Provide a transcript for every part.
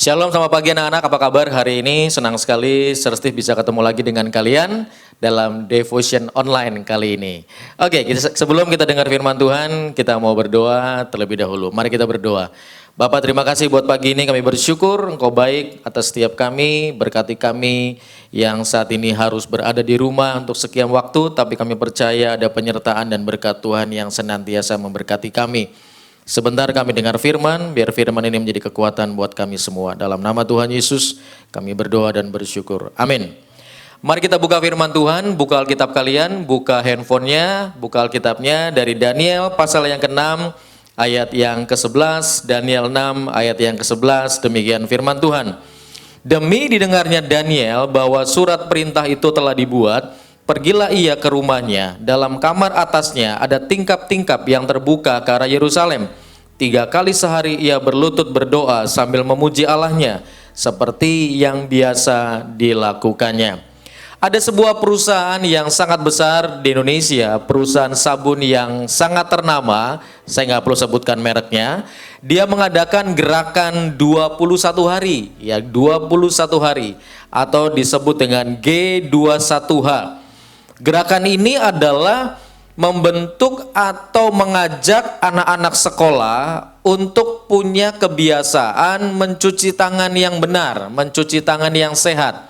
Shalom, selamat pagi anak-anak, apa kabar hari ini? Senang sekali Serstif bisa ketemu lagi dengan kalian dalam Devotion Online kali ini. Oke, sebelum kita dengar firman Tuhan, kita mau berdoa terlebih dahulu. Mari kita berdoa. Bapak, terima kasih buat pagi ini, kami bersyukur Engkau baik atas setiap kami, berkati kami yang saat ini harus berada di rumah untuk sekian waktu, tapi kami percaya ada penyertaan dan berkat Tuhan yang senantiasa memberkati kami. Sebentar kami dengar firman, biar firman ini menjadi kekuatan buat kami semua. Dalam nama Tuhan Yesus, kami berdoa dan bersyukur. Amin. Mari kita buka firman Tuhan, buka Alkitab kalian, buka handphonenya, buka Alkitabnya dari Daniel pasal yang ke-6, ayat yang ke-11, Daniel 6, ayat yang ke-11, demikian firman Tuhan. Demi didengarnya Daniel bahwa surat perintah itu telah dibuat, pergilah ia ke rumahnya, dalam kamar atasnya ada tingkap-tingkap yang terbuka ke arah Yerusalem. 3 kali sehari ia berlutut berdoa sambil memuji Allahnya, seperti yang biasa dilakukannya. Ada sebuah perusahaan yang sangat besar di Indonesia, perusahaan sabun yang sangat ternama, saya nggak perlu sebutkan mereknya. Dia mengadakan gerakan 21 hari, ya 21 hari, atau disebut dengan G21H. Gerakan ini adalah membentuk atau mengajak anak-anak sekolah untuk punya kebiasaan mencuci tangan yang benar, mencuci tangan yang sehat.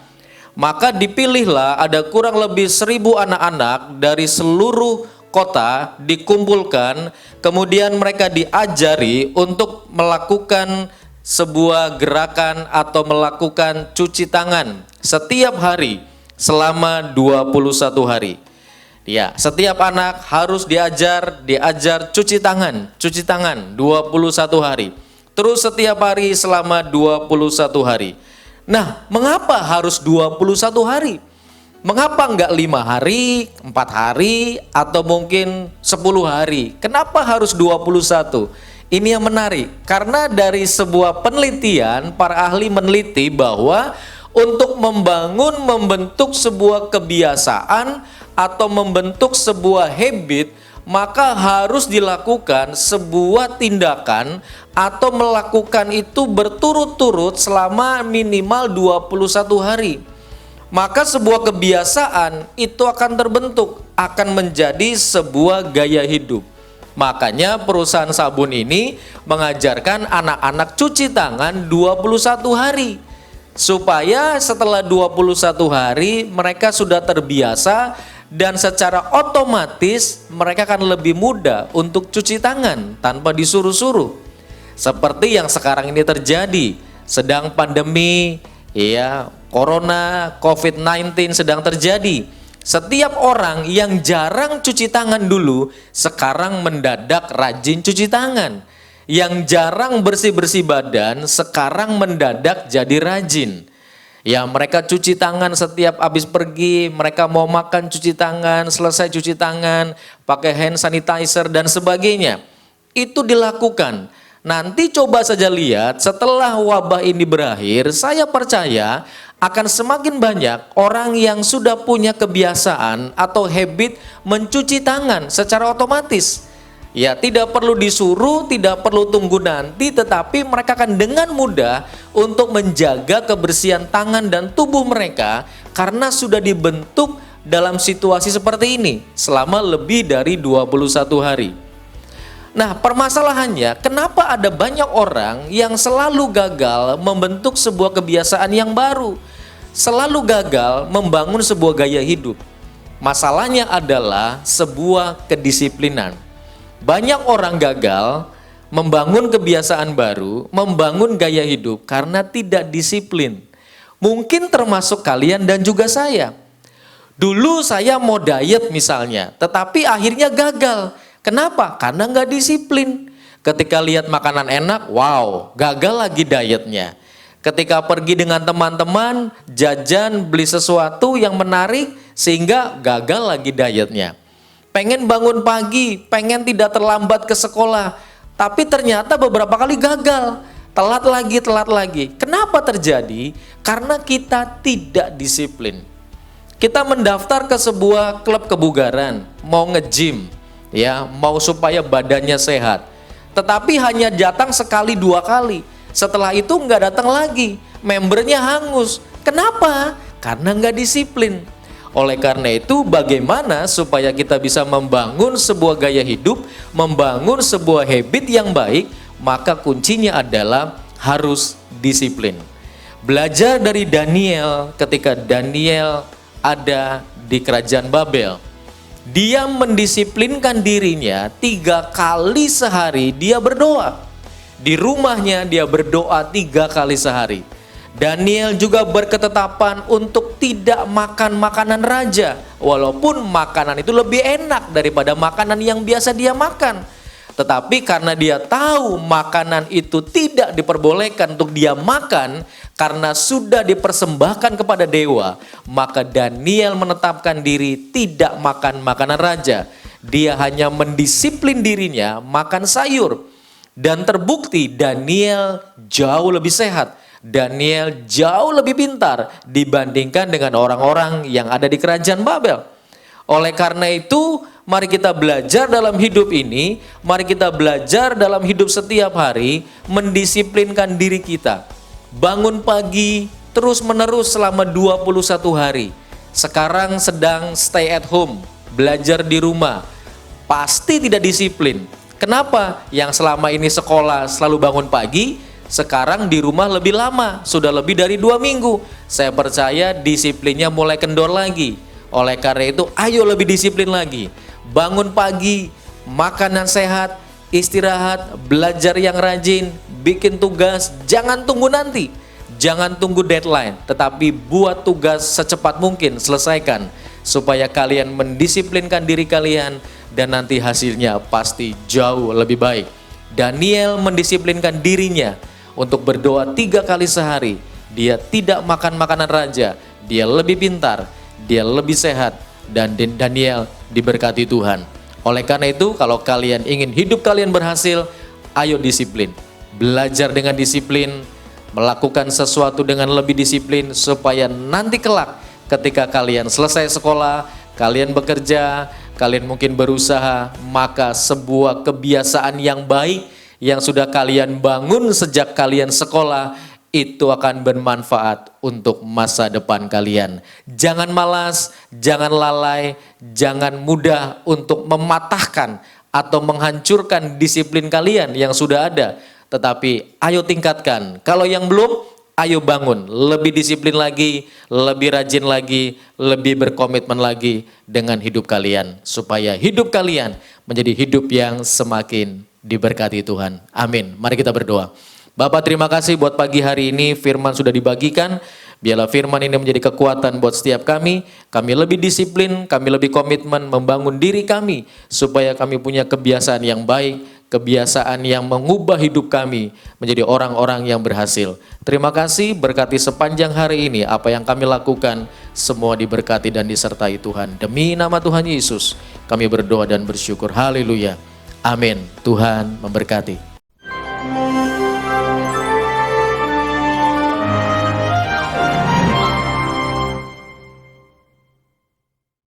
Maka dipilihlah ada kurang lebih 1.000 anak-anak dari seluruh kota dikumpulkan, kemudian mereka diajari untuk melakukan sebuah gerakan atau melakukan cuci tangan setiap hari selama 21 hari. Ya, setiap anak harus diajar cuci tangan 21 hari. Terus setiap hari selama 21 hari. Nah, mengapa harus 21 hari? Mengapa enggak 5 hari, 4 hari, atau mungkin 10 hari? Kenapa harus 21? Ini yang menarik, karena dari sebuah penelitian, para ahli meneliti bahwa untuk membentuk sebuah kebiasaan atau membentuk sebuah habit, maka harus dilakukan sebuah tindakan atau melakukan itu berturut-turut selama minimal 21 hari. Maka sebuah kebiasaan itu akan terbentuk, akan menjadi sebuah gaya hidup. Makanya perusahaan sabun ini mengajarkan anak-anak cuci tangan 21 hari. Supaya setelah 21 hari mereka sudah terbiasa dan secara otomatis mereka akan lebih mudah untuk cuci tangan tanpa disuruh-suruh. Seperti yang sekarang ini terjadi, sedang pandemi, ya, corona, COVID-19 sedang terjadi. Setiap orang yang jarang cuci tangan dulu, sekarang mendadak rajin cuci tangan. Yang jarang bersih-bersih badan, sekarang mendadak jadi rajin. Ya, mereka cuci tangan setiap habis pergi, mereka mau makan cuci tangan, selesai cuci tangan, pakai hand sanitizer dan sebagainya. Itu dilakukan. Nanti coba saja lihat setelah wabah ini berakhir, saya percaya akan semakin banyak orang yang sudah punya kebiasaan atau habit mencuci tangan secara otomatis. Ya, tidak perlu disuruh, tidak perlu tunggu nanti, tetapi mereka akan dengan mudah untuk menjaga kebersihan tangan dan tubuh mereka karena sudah dibentuk dalam situasi seperti ini selama lebih dari 21 hari. Nah, permasalahannya kenapa ada banyak orang yang selalu gagal membentuk sebuah kebiasaan yang baru, selalu gagal membangun sebuah gaya hidup. Masalahnya adalah sebuah kedisiplinan. Banyak orang gagal membangun kebiasaan baru, membangun gaya hidup karena tidak disiplin. Mungkin termasuk kalian dan juga saya. Dulu saya mau diet misalnya, tetapi akhirnya gagal. Kenapa? Karena nggak disiplin. Ketika lihat makanan enak, wow, gagal lagi dietnya. Ketika pergi dengan teman-teman, jajan, beli sesuatu yang menarik, sehingga gagal lagi dietnya. Pengen bangun pagi, pengen tidak terlambat ke sekolah, tapi ternyata beberapa kali gagal, telat lagi. Kenapa terjadi? Karena kita tidak disiplin. Kita mendaftar ke sebuah klub kebugaran, mau nge-gym, ya, mau supaya badannya sehat. Tetapi hanya datang sekali 2 kali. Setelah itu nggak datang lagi, membernya hangus. Kenapa? Karena nggak disiplin. Oleh karena itu, bagaimana supaya kita bisa membangun sebuah gaya hidup, membangun sebuah habit yang baik, maka kuncinya adalah harus disiplin. Belajar dari Daniel ketika Daniel ada di kerajaan Babel. Dia mendisiplinkan dirinya 3 kali sehari dia berdoa. Di rumahnya dia berdoa 3 kali sehari. Daniel juga berketetapan untuk tidak makan makanan raja, walaupun makanan itu lebih enak daripada makanan yang biasa dia makan. Tetapi karena dia tahu makanan itu tidak diperbolehkan untuk dia makan karena sudah dipersembahkan kepada dewa, maka Daniel menetapkan diri tidak makan makanan raja. Dia hanya mendisiplin dirinya makan sayur. Dan terbukti Daniel jauh lebih sehat. Daniel jauh lebih pintar dibandingkan dengan orang-orang yang ada di kerajaan Babel. Oleh karena itu, mari kita belajar dalam hidup ini, mari kita belajar dalam hidup setiap hari, mendisiplinkan diri kita. Bangun pagi terus menerus selama 21 hari. Sekarang sedang stay at home, belajar di rumah. Pasti tidak disiplin. Kenapa? Yang selama ini sekolah selalu bangun pagi, sekarang di rumah lebih lama, sudah lebih dari 2 minggu. Saya percaya disiplinnya mulai kendor lagi. Oleh karena itu, ayo lebih disiplin lagi. Bangun pagi, makanan sehat, istirahat, belajar yang rajin, bikin tugas, jangan tunggu nanti. Jangan tunggu deadline, tetapi buat tugas secepat mungkin, selesaikan. Supaya kalian mendisiplinkan diri kalian dan nanti hasilnya pasti jauh lebih baik. Daniel mendisiplinkan dirinya untuk berdoa 3 kali sehari. Dia tidak makan makanan raja, dia lebih pintar, dia lebih sehat, dan Daniel diberkati Tuhan. Oleh karena itu, kalau kalian ingin hidup kalian berhasil, ayo disiplin. Belajar dengan disiplin, melakukan sesuatu dengan lebih disiplin, supaya nanti kelak ketika kalian selesai sekolah, kalian bekerja, kalian mungkin berusaha, maka sebuah kebiasaan yang baik yang sudah kalian bangun sejak kalian sekolah itu akan bermanfaat untuk masa depan kalian. Jangan malas, jangan lalai, jangan mudah untuk mematahkan atau menghancurkan disiplin kalian yang sudah ada. Tetapi ayo tingkatkan. Kalau yang belum, ayo bangun, lebih disiplin lagi, lebih rajin lagi, lebih berkomitmen lagi dengan hidup kalian. Supaya hidup kalian menjadi hidup yang semakin diberkati Tuhan. Amin. Mari kita berdoa. Bapak, terima kasih buat pagi hari ini firman sudah dibagikan. Biarlah firman ini menjadi kekuatan buat setiap kami. Kami lebih disiplin, kami lebih komitmen membangun diri kami. Supaya kami punya kebiasaan yang baik, kebiasaan yang mengubah hidup kami menjadi orang-orang yang berhasil. Terima kasih, berkati sepanjang hari ini apa yang kami lakukan, semua diberkati dan disertai Tuhan. Demi nama Tuhan Yesus, kami berdoa dan bersyukur. Haleluya. Amin. Tuhan memberkati.